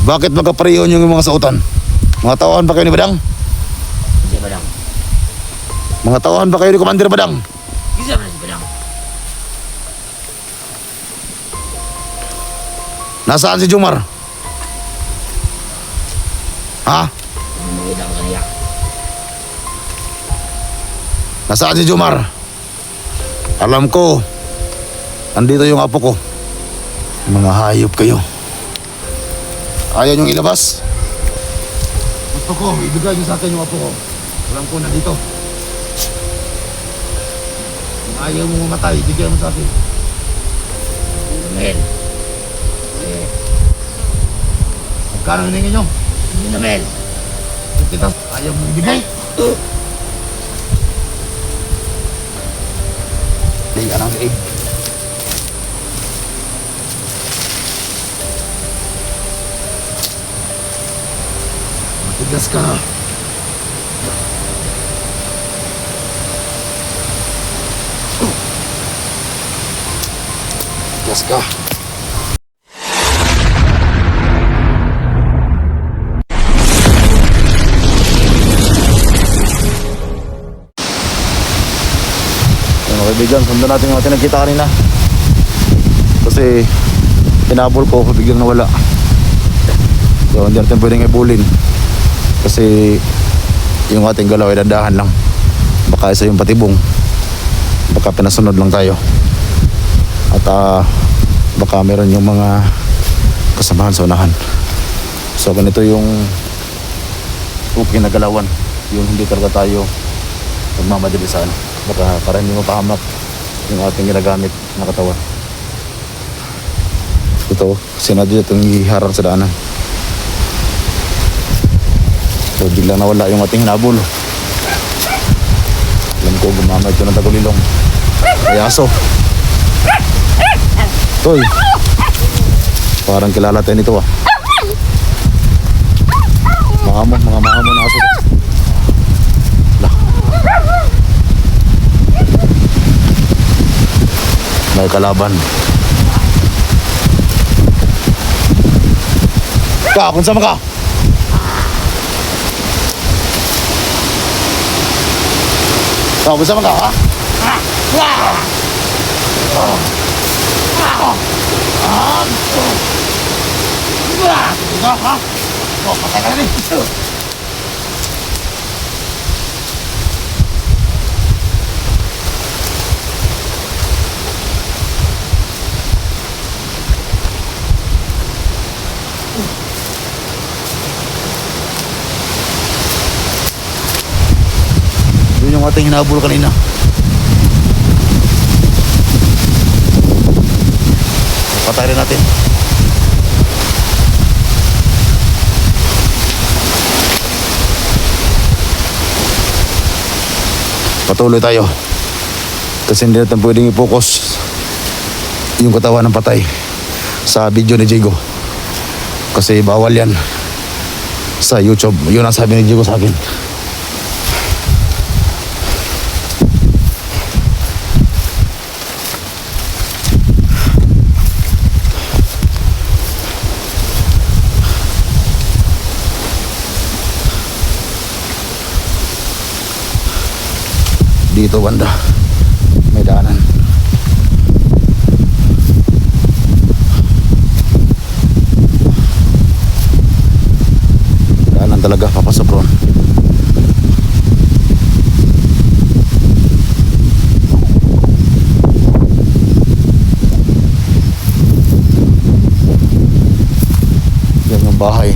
Bakit magkapareho yung mga sautan? Mga tauhan ba kayo ni Badang? Hindi, Badang. Mga tauhan ba kayo ni Commander Badang? Isa ba na si Badang? Nasaan si Jomar? Ha? Maganda ko kaniya. Nasaan si Jomar? Alam ko, andito yung apo ko. Mga hayop kayo. Ayaw niyong ilabas? Gusto ko, ibigay niyo sa akin yung apo ko. Alam ko, nandito. Kung ayaw mo mamatay, ibigay mo sa akin. Mel. Magkano hiningi niyo? Hindi na, Mel. Kita, ayaw mo ibigay. Hindi, anong liig. Matigas ka. Matigas ka. Mga kaibigan, sundan natin yung ating nagkita kanina. Kasi tinabol ko, biglang nawala. So hindi natin pwedeng ibulin. Kasi yung ating galaw ay dandahan lang. Baka isa yung patibong. Baka pinasunod lang tayo. At baka meron yung mga kasamahan sa unahan. So ganito yung okay na galawan. Yung hindi talaga tayo magmamadali sa ano. Baka para hindi mapahamak yung ating ginagamit na katawan. Ito, sinadya itong iharang sa daanan. So biglang nawala yung ating hinabol. Alam ko gumamit ito ng tagulilong. Ay aso. Toy. Parang kilala tayo nito ah. Mga mahamon na aso. May kalaban. Ka, kung sama ka? Ka, kung sama ka, ha? Patay ka na rin. Yun yung ating hinabol kanina. Patay rin natin. Patuloy tayo. Kasi hindi natin pwedeng i-focus yung katawan ng patay sa video ni Jigo. Kasi bawal yan sa YouTube. Yun ang sabi ni Jigo sa akin. Dito banda may daanan. Daanan talaga papasok ron. Yan yung bahay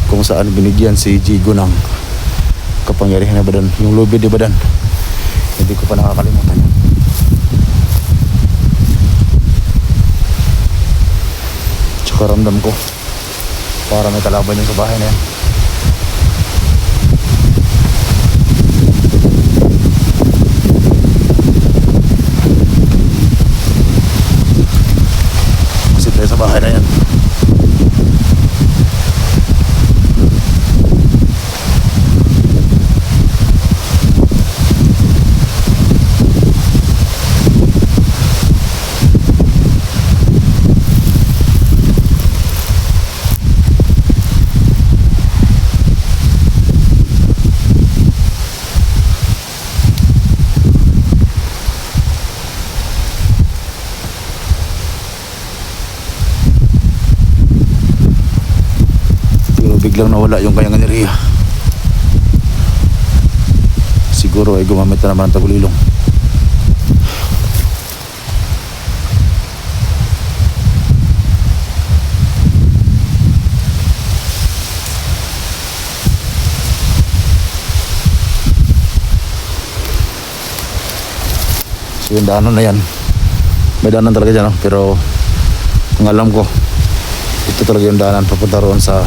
kung saan binigyan si Jigo ng kapangyarihan na Badan, yung lubid ni Badan. Hindi ko pa nakakalimutan yun. Tsaka ramdam ko para may kalaban yun sa bahay na yan. Kasi tayo sa bahay na yan. biglang nawala yung kanyang enerhiya. Siguro ay gumamit na naman ng tagulilong. So yung daanan na yan, may daanan talaga dyan, no? Pero ang alam ko, ito talaga yung daanan papunta roon sa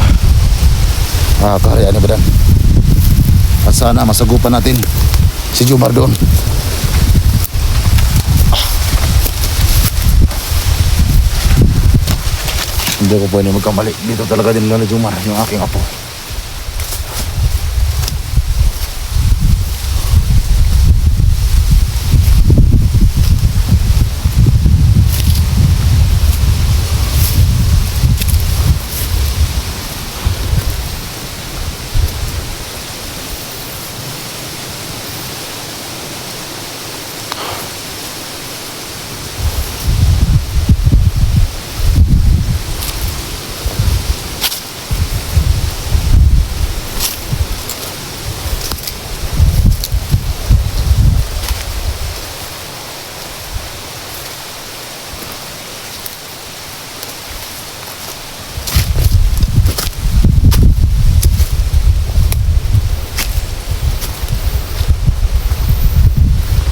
Karyaan ni Badan. At sana masagupan natin si Jomar doon. Hindi ko pwede magkamali. Dito talaga din lang ni Jomar, yung aking apo.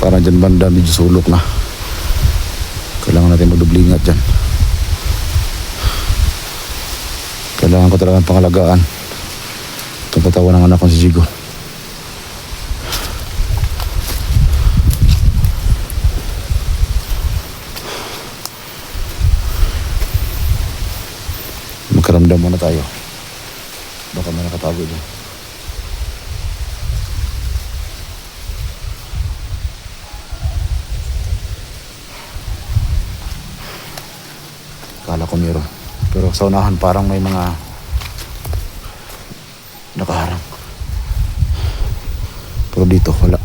Parang dyan banda medyo sulok na. Kailangan natin magdublingat dyan. Kailangan ko talagang pangalagaan itong katawan ng anak kong si Jigo. Magkaramdam muna tayo. Baka may nakatago dyan. Kala ko meron. Pero sa unahan parang may mga nakaharang. Pero dito wala.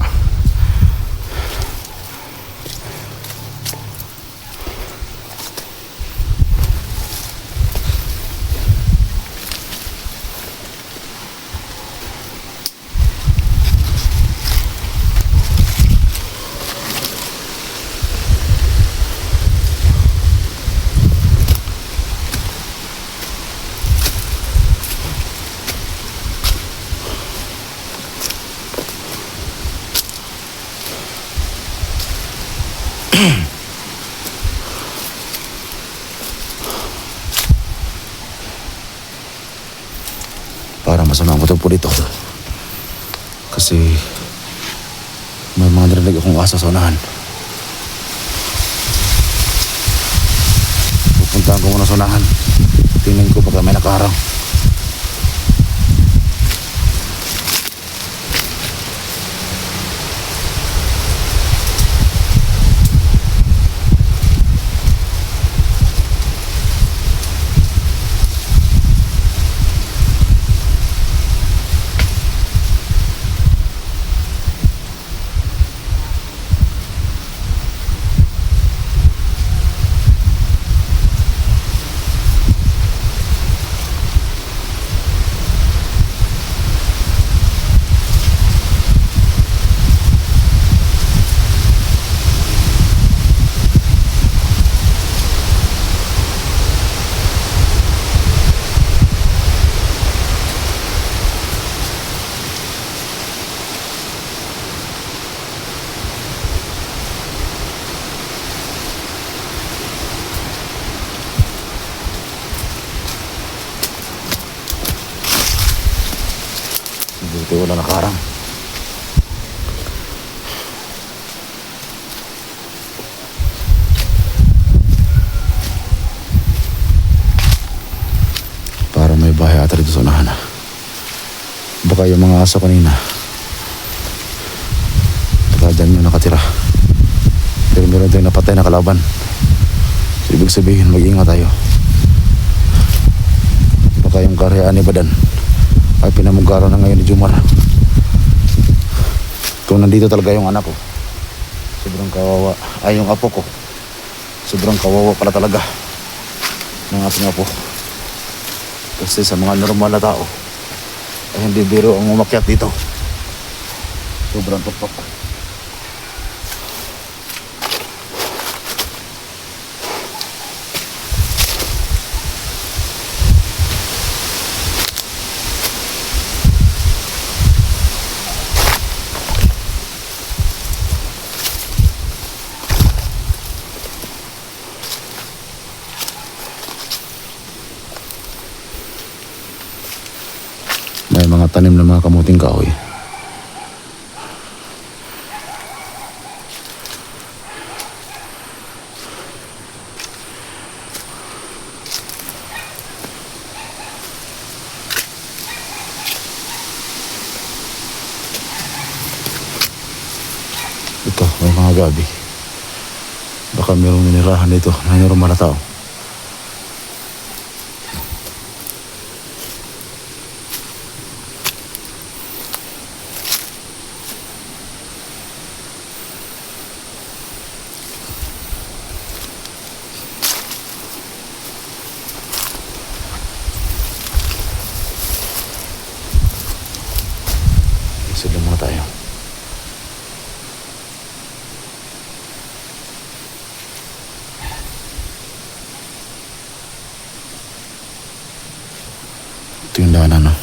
Para masama ang kutob po dito. Kasi may mga narinig akong asa sa unahan. Pupuntahan ko muna sa unahan. Tingnan ko baka may nakaharang. Buti wala nakaharang. Para may bahay ata dito sa unahan. Baka yung mga aso kanina, baka dyan yung nakatira. Pero meron tayong napatay na kalaban. So, ibig sabihin mag-ingat tayo. Baka yung Karyaan ni Badan ay pinamugaro na ngayon ni Jomar. Kung nandito talaga yung anak ko, sobrang kawawa. Ay, yung apo ko, sobrang kawawa pala talaga ng ating apo. Kasi sa mga normal na tao, Ay, hindi biro ang umakyat dito. Sobrang tuktok. May mga tanim na mga kamuting kahoy. Ito, may mga gabi. Baka mayroong ninirahan dito. Mayroong mga tao. Sila muna tayo. Ito yung daanan, no?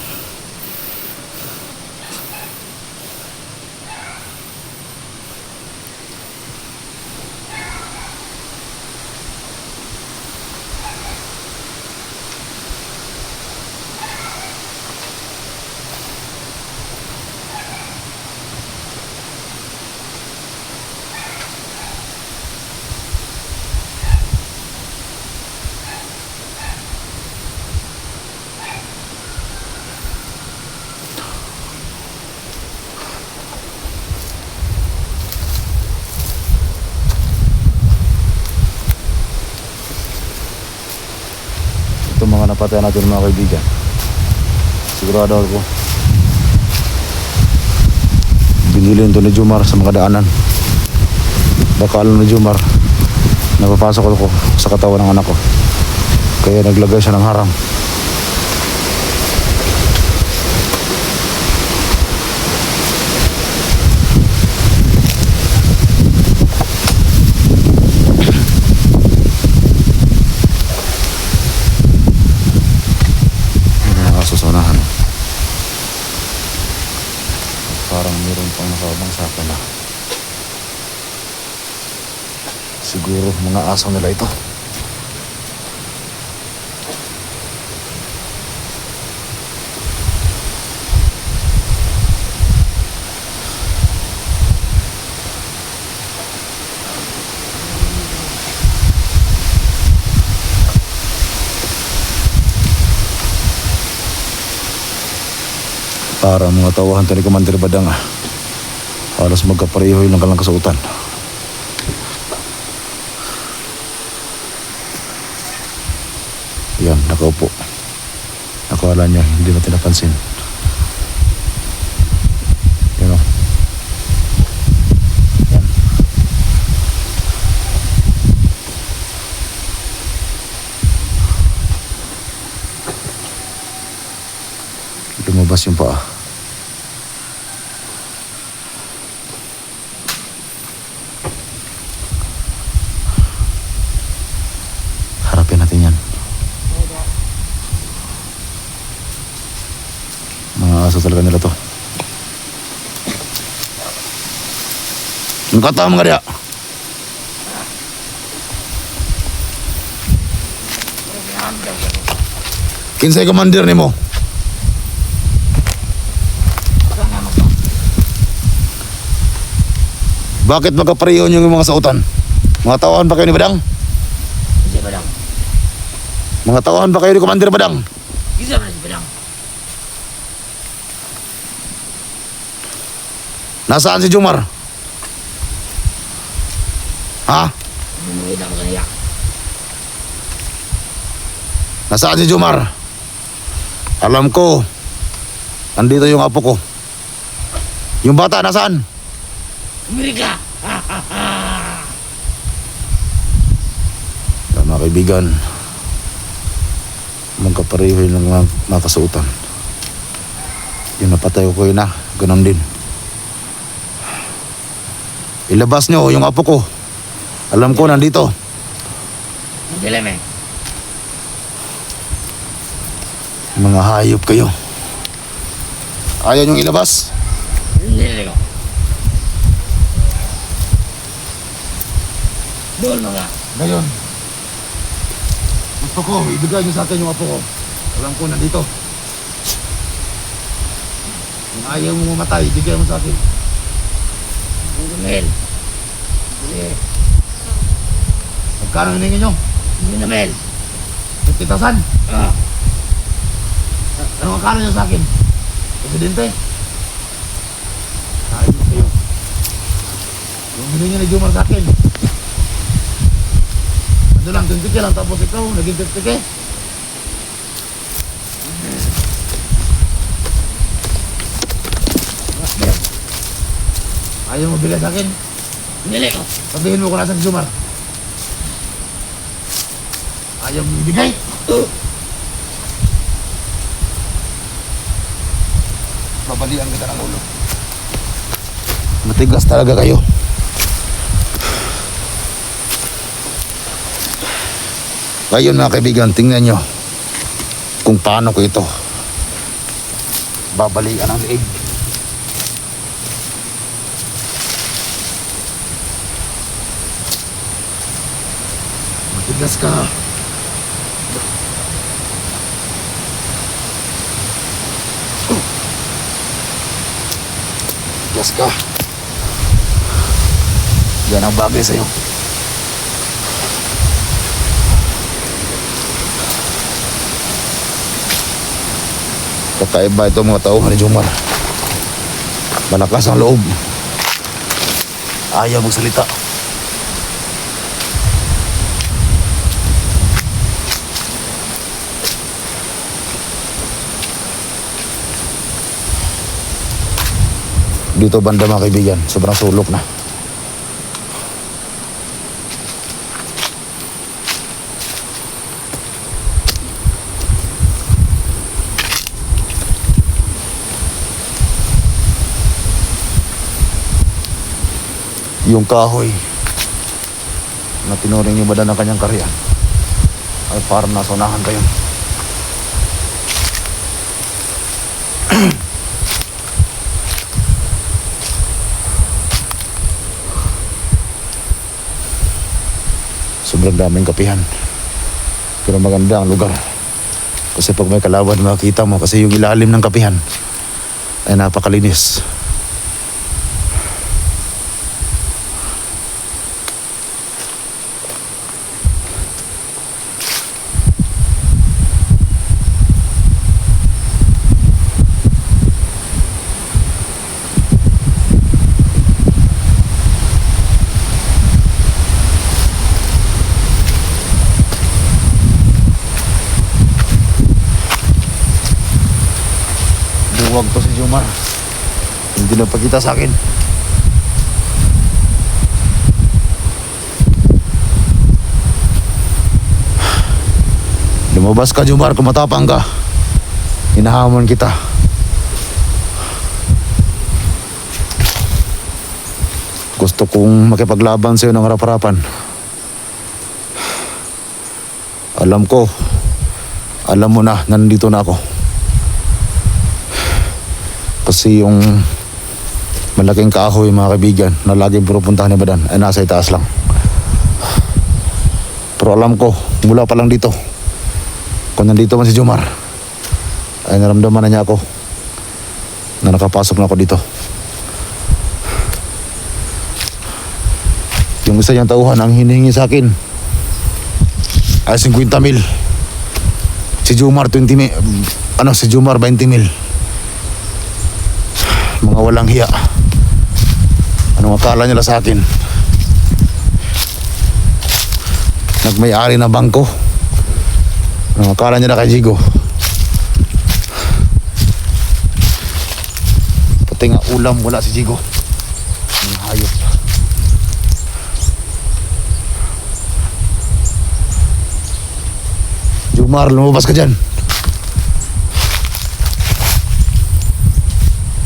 Ito mga napatayan natin mga kaibigan. Sigurado ako binili ito ni Jomar sa mga daanan. Baka alam ni Jomar napapasok ako sa katawan ng anak ko, kaya naglagay siya ng harang. Sa unahan. Parang meron pang nakaabang sa akin na. Siguro mga aso nila ito. Para mga tawahan to ni Commander Badang. Halos magkapareho lang kalang kasuotan. Yan, nakaupo. Akala niya hindi natin napansin. Yan o. Yan. Lumabas yung paa. Harapin natin yan. Mga aso talaga nila to. Ang katama nga diya. Kinsay commander ni mo? Bakit magkapareho yung mga sautan? Mga tawahan ba kayo ni Badang? Isa Badang. Mga tawahan ba kayo ni Commander Badang? Isa man si Badang. Nasaan si Jomar? Ha? Umuwi na ako sa niya. Nasaan si Jomar? Alam ko, andito yung apo ko. Yung bata, nasaan? Amerika! Mga kaibigan, magkapareho yung mga kasuotan. Yung napatay ko yun na, ganun din. Ilabas nyo yung apo ko. Alam ko nandito. Ang dilim eh. Mga hayop kayo. Ayaw niyong ilabas? Hindi ko. Doon mga. Ngayon, gusto ko, ibigay niyo sa akin yung apo ko. Alam ko nandito. Kung ayaw mo mamatay, ibigay mo sa akin. Ang gumil. Sige. Magkano hiningi nyo? Hindi na Mel. 50,000? Ah. Anong akala nyo sa akin? Presidente? Ayos kayo. Yung hiningi ni Jomar sa akin. Ano lang, 20k lang, tapos ikaw, naging 50k. Ayaw mo bigay sa akin? Hindi ko. Sabihin mo kung nasan si Jomar. Ayaw mo ibigay? Babalian kita ng ulo. Matigas talaga kayo. Ngayon mga kaibigan, tingnan nyo kung paano ko ito babalian ang leeg. Matigas ka. Matigas ka. Yan ang bagay sa'yo. Kakaiba ito mga tauhan ni Jomar. Malakas ang loob. Ayaw magsalita. Dito banda mga kaibigan, sobrang sulok na. Yung kahoy na tinuring ni Badan ng kanyang karya ay parang nasunahan kayo. Sobrang daming kapihan, pero maganda ang lugar kasi pag may kalaban makita mo kasi yung ilalim ng kapihan ay napakalinis. Huwag to si Jomar. Hindi na pagkita sa akin. Lumabas ka Jomar kung matapang ka. Hinahamon kita. Gusto kong makipaglaban sa'yo ng harap-harapan. Alam ko. Alam mo na, nandito na ako. Kasi yung malaking kahoy mga kaibigan na laging pupuntahan ni Badan ay nasa itaas lang. Pero alam ko, mula pa lang dito, kung nandito man si Jomar, ay naramdaman na niya ako na nakapasok na ako dito. Yung isa niyang tauhan ang hinihingi sa akin ay 50,000. Si Jomar 20,000. Si Jomar 20,000. Mga walang hiya. Anong akala nila sa akin? Nagmay-ari na bangko. Anong akala nila kay Jigo? Pati nga ulam wala si Jigo. Ang hayop. Jomar, lumabas ka dyan.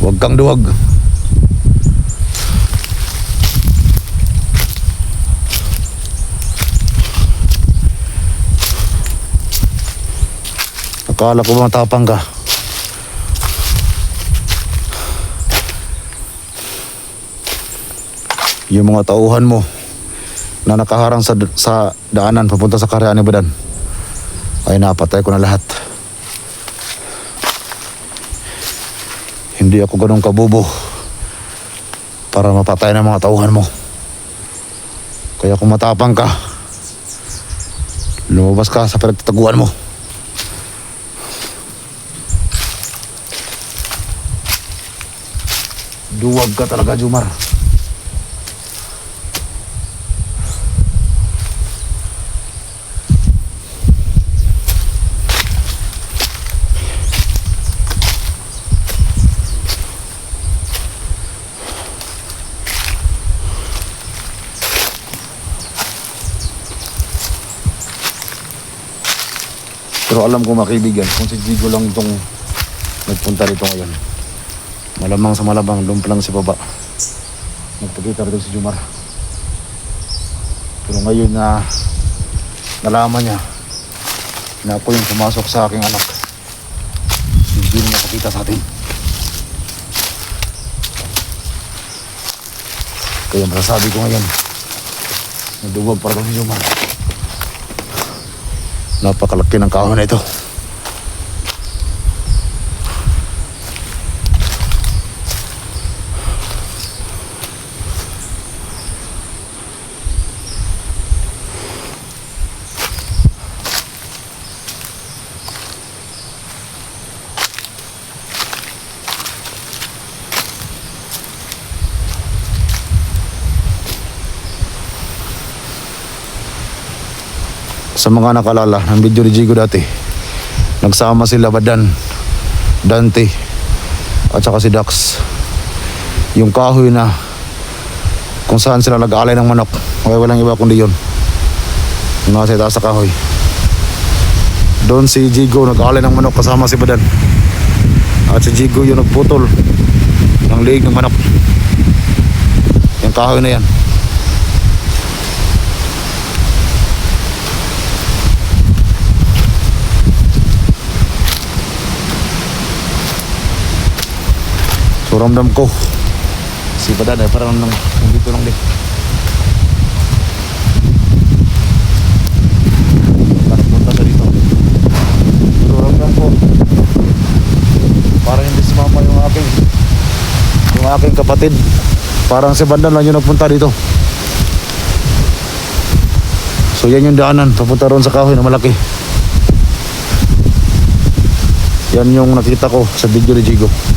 Huwag kang duwag. Akala ko ba matapang ka? Yung mga tauhan mo na nakaharang sa daanan papunta sa Karyaan ni Badan ay napatay ko na lahat. Hindi ako ganun kabobo para mapatay ng mga tauhan mo. Kaya kung matapang ka, lumabas ka sa pinagtataguan mo. Duwag ka talaga, Jomar. Pero alam ko mga kaibigan, kung si Jigo lang itong nagpunta rito ngayon, malamang sa malabang, lumplang si baba. Nagpakita rito si Jomar. Pero ngayon na nalaman niya na ako yung pumasok sa aking anak, hindi na makakita sa atin. Kaya masasabi ko ngayon, naduwag para si Jomar. Napakalaki ng kahoy na ito. Sa mga nakalala ng video ni Jigo dati, nagsama sila Badan, Dante at saka si Dax. Yung kahoy na kung saan sila nag-aalay ng manok, walang iba kundi yun, yung nasa itaas sa kahoy. Doon si Jigo nag-aalay ng manok kasama si Badan, at si Jigo yung nagputol ng liig ng manok. Yung kahoy na yan. So ramdam ko si Badan ay parang nandito lang din. Punta sa dito. So ramdam ko parang hindi sumama yung aking kapatid. Parang si Badan lang yung nagpunta dito. So yan yung daanan papunta ron sa kahoy na malaki. Yan yung nakita ko sa video ni Jigo.